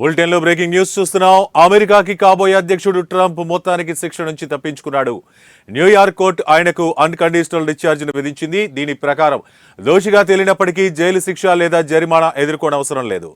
బులెటిన్లో breaking news చూస్తున్నాం. అమెరికాకి కాబోయే అధ్యక్షుడు ట్రంప్ మొత్తానికి శిక్ష నుంచి తప్పించుకున్నాడు. న్యూయార్క్ కోర్టు ఆయనకు అన్కండిషనల్ డిశ్చార్జ్ను విధించింది. దీని ప్రకారం దోషిగా తేలినప్పటికీ జైలు శిక్ష లేదా జరిమానా ఎదుర్కోనవసరం లేదు.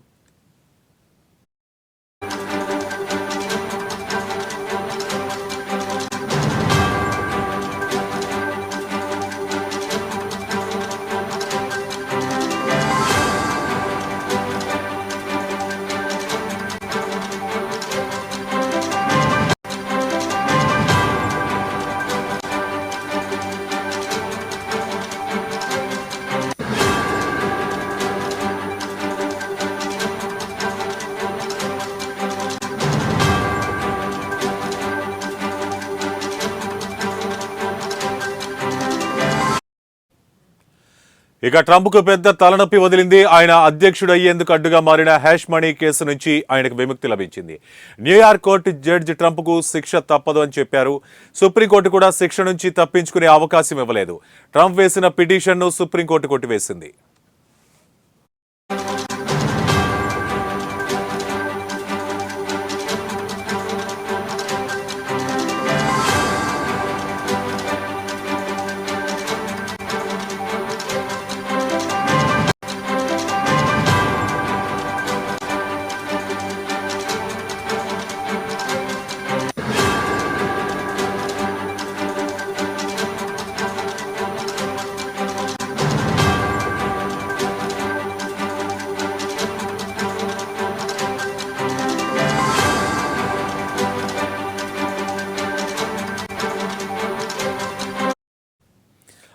ఇక ట్రంప్కు పెద్ద తలనొప్పి వదిలింది. ఆయన అధ్యక్షుడు అయ్యేందుకు అడ్డుగా మారిన హ్యాష్ మనీ కేసు నుంచి ఆయనకు విముక్తి లభించింది. న్యూయార్క్ కోర్టు జడ్జి ట్రంప్కు శిక్ష తప్పదు అని చెప్పారు. సుప్రీంకోర్టు కూడా శిక్ష నుంచి తప్పించుకునే అవకాశం ఇవ్వలేదు. ట్రంప్ వేసిన పిటిషన్ను సుప్రీంకోర్టు కొట్టివేసింది.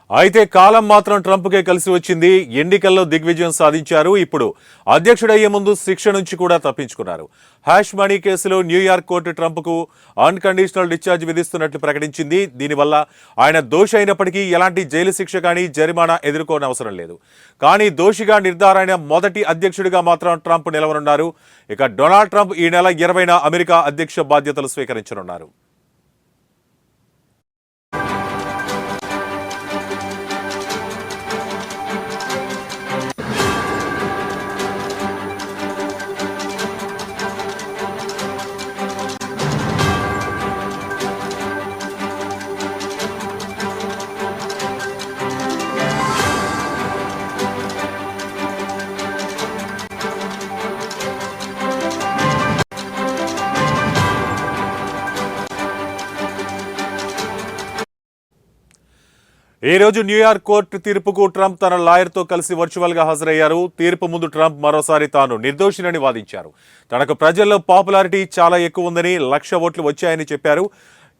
అయితే కాలం మాత్రం ట్రంప్కే కలిసి వచ్చింది. ఎన్నికల్లో దిగ్విజయం సాధించారు. ఇప్పుడు అధ్యక్షుడయ్యే ముందు శిక్ష నుంచి కూడా తప్పించుకున్నారు. హ్యాష్ మనీ కేసులో న్యూయార్క్ కోర్టు ట్రంప్కు అన్కండిషనల్ డిశ్చార్జ్ విధిస్తున్నట్లు ప్రకటించింది. దీనివల్ల ఆయన దోషి అయినప్పటికీ ఎలాంటి జైలు శిక్ష కానీ జరిమానా ఎదుర్కోనవసరం లేదు. కానీ దోషిగా నిర్ధారణ మొదటి అధ్యక్షుడిగా మాత్రం ట్రంప్ నిలవనున్నారు. ఇక డొనాల్డ్ ట్రంప్ ఈ నెల 20న అమెరికా అధ్యక్ష బాధ్యతలు స్వీకరించనున్నారు. ఈ రోజు న్యూయార్క్ కోర్టు తీర్పుకు ట్రంప్ తన లాయర్తో కలిసి వర్చువల్గా హాజరయ్యారు. తీర్పు ముందు ట్రంప్ మరోసారి తాను నిర్దోషినని వాదించారు. తనకు ప్రజల్లో పాపులారిటీ చాలా ఎక్కువ ఉందని, 1,00,000 ఓట్లు వచ్చాయని చెప్పారు.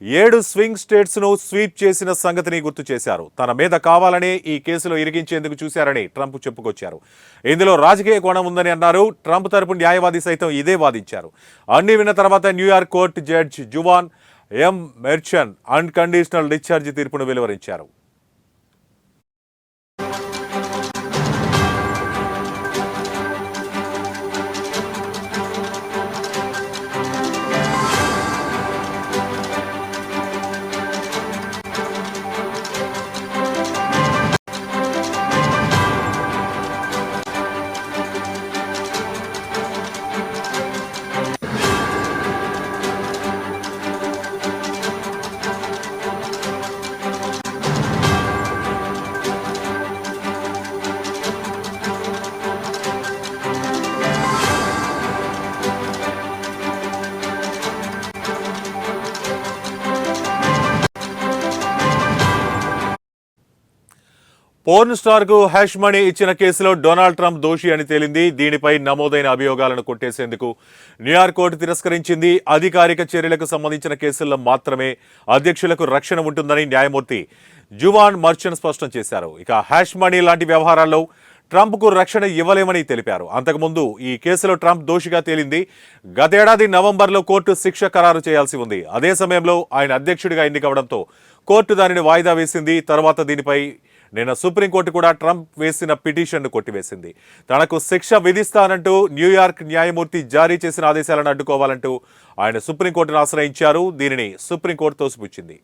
7 స్వింగ్ స్టేట్స్ను స్వీప్ చేసిన సంగతిని గుర్తు చేశారు. తన మీద కావాలనే ఈ కేసులో ఇరికించేందుకు చూశారని ట్రంప్ చెప్పుకొచ్చారు. ఇందులో రాజకీయ కోణం ఉందని అన్నారు. ట్రంప్ తరపు న్యాయవాది సైతం ఇదే వాదించారు. అన్ని విన్న తర్వాత న్యూయార్క్ కోర్టు జడ్జి జువాన్ ఎం మెర్చన్ అన్కండిషనల్ డిశ్చార్జ్ తీర్పును వెలువరించారు. పోర్న్ స్టార్ కు హ్యాష్ మనీ ఇచ్చిన కేసులో డొనాల్డ్ ట్రంప్ దోషి అని తేలింది. దీనిపై నమోదైన అభియోగాలను కొట్టేసేందుకు న్యూయార్క్ కోర్టు తిరస్కరించింది. అధికారిక చర్యలకు సంబంధించిన కేసుల్లో మాత్రమే అధ్యక్షులకు రక్షణ ఉంటుందని న్యాయమూర్తి జువాన్ మర్చన్ స్పష్టం చేశారు. ఇక హ్యాష్ మనీ లాంటి వ్యవహారాల్లో ట్రంప్కు రక్షణ ఇవ్వలేమని తెలిపారు. అంతకుముందు ఈ కేసులో ట్రంప్ దోషిగా తేలింది. గతేడాది నవంబర్లో కోర్టు శిక్ష ఖరారు చేయాల్సి ఉంది. అదే సమయంలో ఆయన అధ్యక్షుడిగా ఎన్నికవడంతో కోర్టు దానిని వాయిదా వేసింది. తర్వాత దీనిపై నిన్న సుప్రీంకోర్టు కూడా ట్రంప్ వేసిన పిటిషన్ను కొట్టివేసింది. తనకు శిక్ష విధిస్తానంటూ న్యూయార్క్ న్యాయమూర్తి జారీ చేసిన ఆదేశాలను అడ్డుకోవాలంటూ ఆయన సుప్రీంకోర్టును ఆశ్రయించారు. దీనిని సుప్రీంకోర్టు తోసిపుచ్చింది.